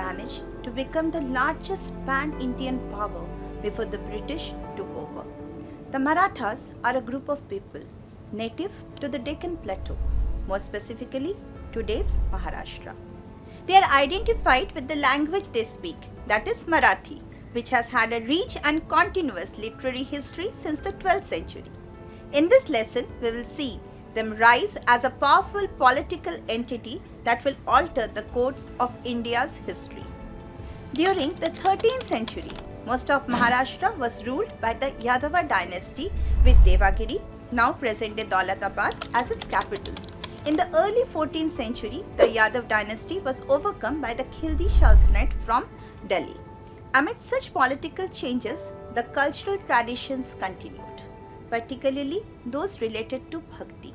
managed to become the largest pan-Indian power before the British took over. The Marathas are a group of people native to the Deccan Plateau, more specifically today's Maharashtra. They are identified with the language they speak, that is Marathi, which has had a rich and continuous literary history since the 12th century. In this lesson, we will see them rise as a powerful political entity that will alter the course of India's history. During the 13th century, most of Maharashtra was ruled by the Yadava dynasty with Devagiri, now present-day Daulatabad, as its capital. In the early 14th century, the Yadav dynasty was overcome by the Khilji Sultanate from Delhi. Amid such political changes, the cultural traditions continued, particularly those related to bhakti.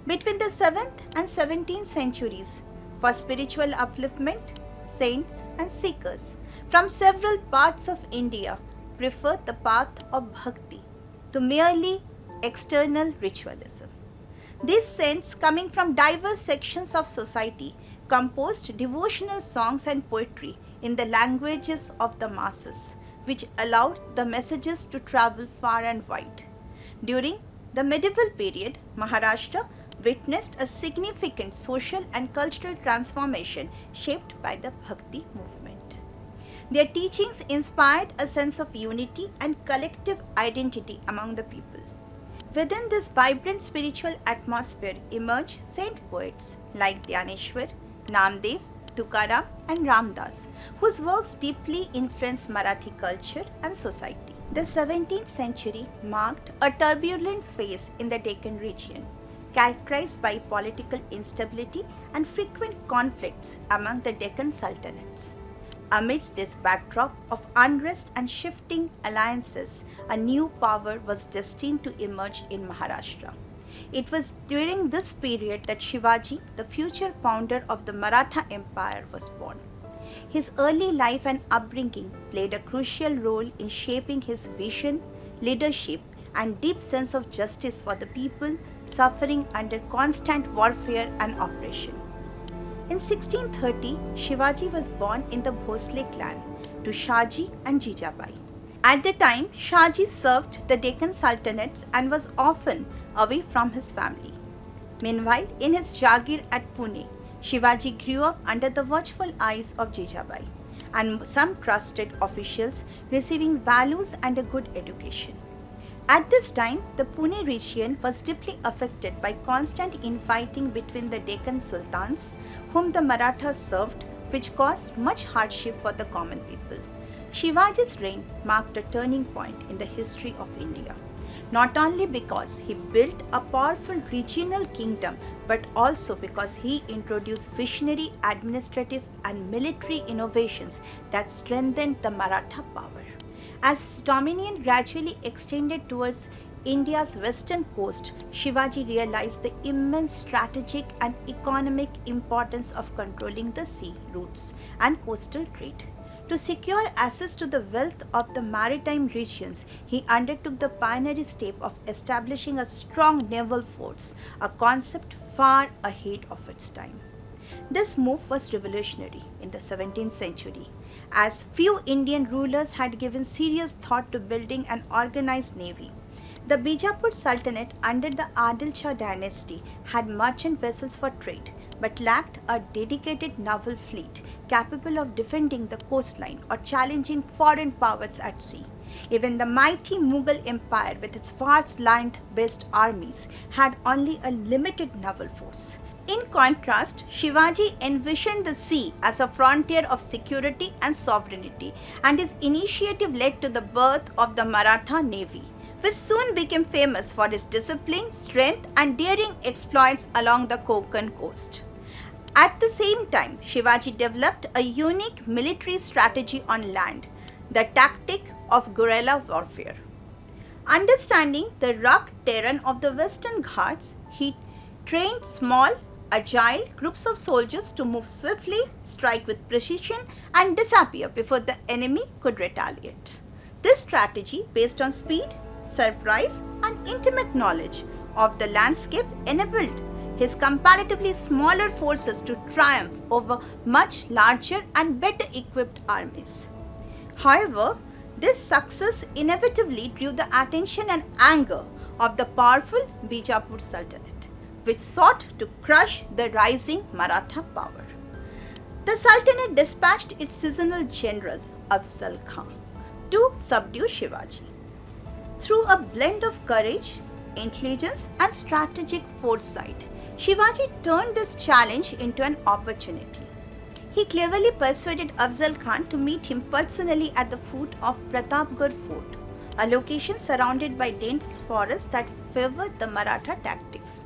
Between the 7th and 17th centuries, for spiritual upliftment, saints and seekers from several parts of India preferred the path of bhakti to merely external ritualism. These saints, coming from diverse sections of society, composed devotional songs and poetry in the languages of the masses, which allowed the messages to travel far and wide. During the medieval period, Maharashtra witnessed a significant social and cultural transformation shaped by the Bhakti movement. Their teachings inspired a sense of unity and collective identity among the people. Within this vibrant spiritual atmosphere emerged saint poets like Dhyaneshwar, Namdev, Tukaram and Ramdas, whose works deeply influenced Marathi culture and society. The 17th century marked a turbulent phase in the Deccan region, characterized by political instability and frequent conflicts among the Deccan sultanates. Amidst this backdrop of unrest and shifting alliances, a new power was destined to emerge in Maharashtra. It was during this period that Shivaji, the future founder of the Maratha Empire, was born. His early life and upbringing played a crucial role in shaping his vision, leadership, and deep sense of justice for the people suffering under constant warfare and oppression. In 1630, Shivaji was born in the Bhosle clan to Shaji and Jijabai. At the time, Shaji served the Deccan Sultanates and was often away from his family. Meanwhile, in his Jagir at Pune, Shivaji grew up under the watchful eyes of Jijabai and some trusted officials, receiving values and a good education. At this time, the Pune region was deeply affected by constant infighting between the Deccan sultans, whom the Marathas served, which caused much hardship for the common people. Shivaji's reign marked a turning point in the history of India, not only because he built a powerful regional kingdom, but also because he introduced visionary administrative and military innovations that strengthened the Maratha power. As his dominion gradually extended towards India's western coast, Shivaji realized the immense strategic and economic importance of controlling the sea routes and coastal trade. To secure access to the wealth of the maritime regions, he undertook the pioneering step of establishing a strong naval force, a concept far ahead of its time. This move was revolutionary in the 17th century, as few Indian rulers had given serious thought to building an organized navy. The Bijapur Sultanate under the Adil Shah dynasty had merchant vessels for trade, but lacked a dedicated naval fleet capable of defending the coastline or challenging foreign powers at sea. Even the mighty Mughal Empire, with its vast land-based armies, had only a limited naval force. In contrast, Shivaji envisioned the sea as a frontier of security and sovereignty, and his initiative led to the birth of the Maratha Navy, which soon became famous for its discipline, strength, and daring exploits along the Konkan coast. At the same time, Shivaji developed a unique military strategy on land, the tactic of guerrilla warfare. Understanding the rugged terrain of the Western Ghats, he trained small, agile groups of soldiers to move swiftly, strike with precision, and disappear before the enemy could retaliate. This strategy, based on speed, surprise, and intimate knowledge of the landscape, enabled his comparatively smaller forces to triumph over much larger and better equipped armies. However, this success inevitably drew the attention and anger of the powerful Bijapur Sultanate, which sought to crush the rising Maratha power. The Sultanate dispatched its seasonal general, Afzal Khan, to subdue Shivaji. Through a blend of courage, intelligence, and strategic foresight, Shivaji turned this challenge into an opportunity. He cleverly persuaded Afzal Khan to meet him personally at the foot of Pratapgarh Fort, a location surrounded by dense forests that favored the Maratha tactics.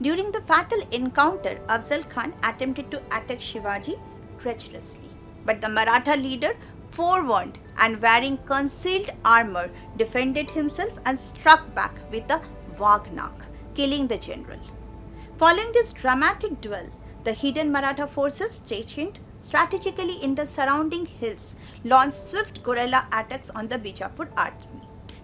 During the fatal encounter, Afzal Khan attempted to attack Shivaji treacherously, but the Maratha leader, forewarned and wearing concealed armor, defended himself and struck back with a Wagnak, killing the general. Following this dramatic duel, the hidden Maratha forces stationed strategically in the surrounding hills launched swift guerrilla attacks on the Bijapur army.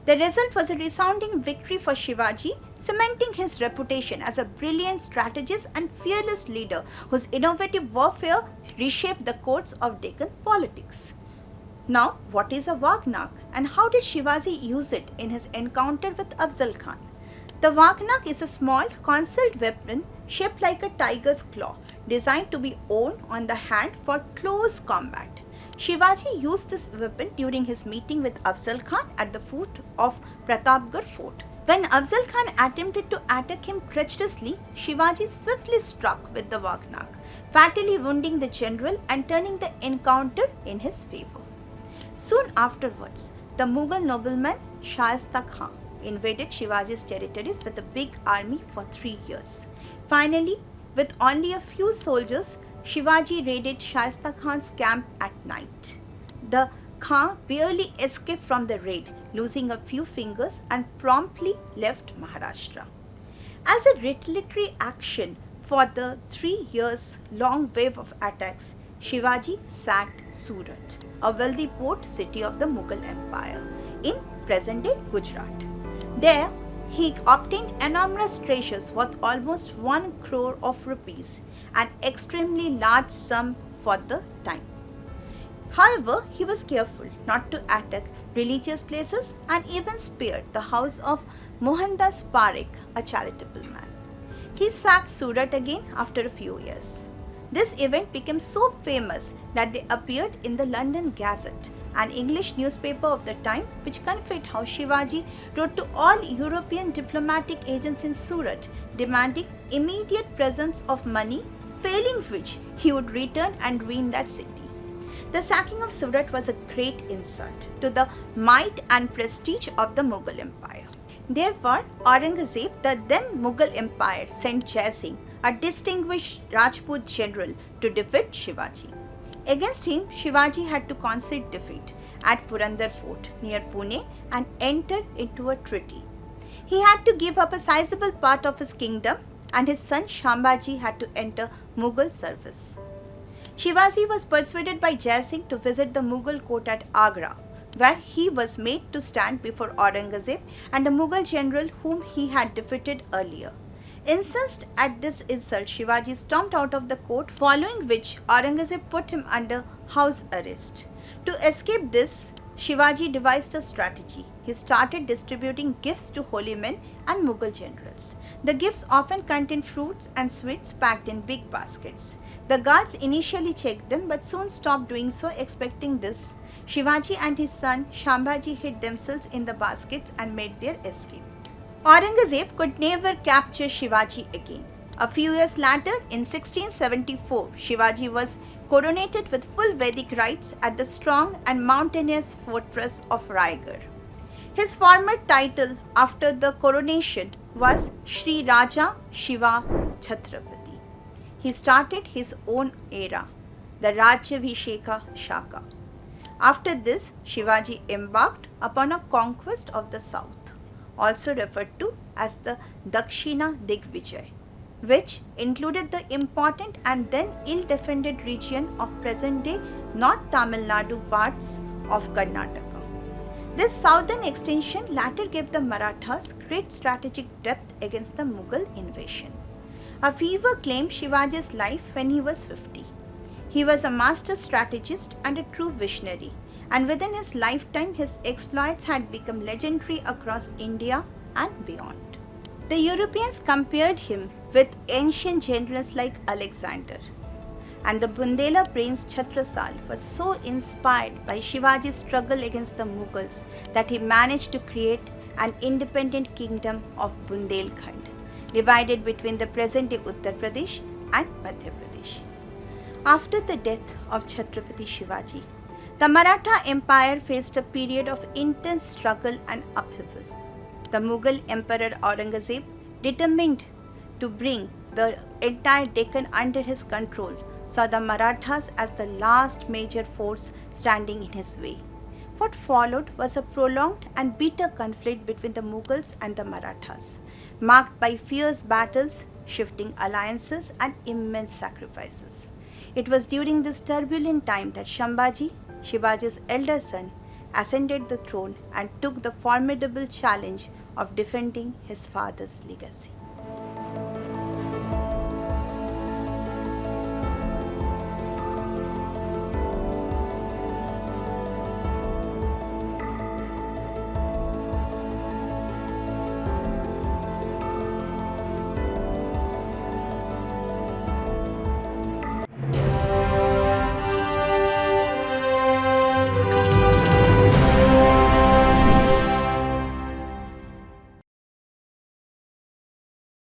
The result was a resounding victory for Shivaji, cementing his reputation as a brilliant strategist and fearless leader whose innovative warfare reshaped the course of Deccan politics. Now, what is a Wagnak and how did Shivaji use it in his encounter with Afzal Khan? The Wagnak is a small concealed weapon shaped like a tiger's claw, designed to be worn on the hand for close combat. Shivaji used this weapon during his meeting with Afzal Khan at the foot of Pratapgarh Fort. When Afzal Khan attempted to attack him treacherously, Shivaji swiftly struck with the Wagnak, fatally wounding the general and turning the encounter in his favor. Soon afterwards, the Mughal nobleman Shaista Khan invaded Shivaji's territories with a big army for 3 years. Finally, with only a few soldiers, Shivaji raided Shaista Khan's camp at night. The Khan barely escaped from the raid, losing a few fingers and promptly left Maharashtra. As a retaliatory action for the 3 years long wave of attacks, Shivaji sacked Surat, a wealthy port city of the Mughal Empire in present-day Gujarat. There, he obtained enormous treasures worth almost 1 crore of rupees, an extremely large sum for the time. However, he was careful not to attack religious places and even spared the house of Mohandas Parekh, a charitable man. He sacked Surat again after a few years. This event became so famous that they appeared in the London Gazette, an English newspaper of the time, which conveyed how Shivaji wrote to all European diplomatic agents in Surat demanding immediate presence of money, failing which he would return and ruin that city. The sacking of Surat was a great insult to the might and prestige of the Mughal Empire. Therefore, Aurangzeb, the then Mughal Empire, sent Jai Singh, a distinguished Rajput general, to defeat Shivaji. Against him, Shivaji had to concede defeat at Purandar Fort near Pune and enter into a treaty. He had to give up a sizable part of his kingdom, and his son Shambhaji had to enter Mughal service. Shivaji was persuaded by Jai Singh to visit the Mughal court at Agra, where he was made to stand before Aurangzeb and a Mughal general whom he had defeated earlier. Incensed at this insult, Shivaji stormed out of the court, following which Aurangzeb put him under house arrest. To escape this, Shivaji devised a strategy. He started distributing gifts to holy men and Mughal generals. The gifts often contained fruits and sweets packed in big baskets. The guards initially checked them but soon stopped doing so, expecting this. Shivaji and his son Shambhaji hid themselves in the baskets and made their escape. Aurangzeb could never capture Shivaji again. A few years later, in 1674, Shivaji was coronated with full Vedic rites at the strong and mountainous fortress of Raigad. His former title after the coronation was Shri Raja Shiva Chhatrapati. He started his own era, the Rajyabhisheka Shaka. After this, Shivaji embarked upon a conquest of the south, also referred to as the Dakshina Digvijay, which included the important and then ill-defended region of present-day North Tamil Nadu parts of Karnataka. This southern extension later gave the Marathas great strategic depth against the Mughal invasion. A fever claimed Shivaji's life when he was 50. He was a master strategist and a true visionary, and within his lifetime his exploits had become legendary across India and beyond. The Europeans compared him with ancient generals like Alexander, and the Bundela prince Chhatrasal was so inspired by Shivaji's struggle against the Mughals that he managed to create an independent kingdom of Bundelkhand, divided between the present-day Uttar Pradesh and Madhya Pradesh. After the death of Chhatrapati Shivaji, the Maratha Empire faced a period of intense struggle and upheaval. The Mughal Emperor Aurangzeb, determined to bring the entire Deccan under his control, saw the Marathas as the last major force standing in his way. What followed was a prolonged and bitter conflict between the Mughals and the Marathas, marked by fierce battles, shifting alliances, and immense sacrifices. It was during this turbulent time that Shivaji, Shivaji's elder son, ascended the throne and took the formidable challenge of defending his father's legacy.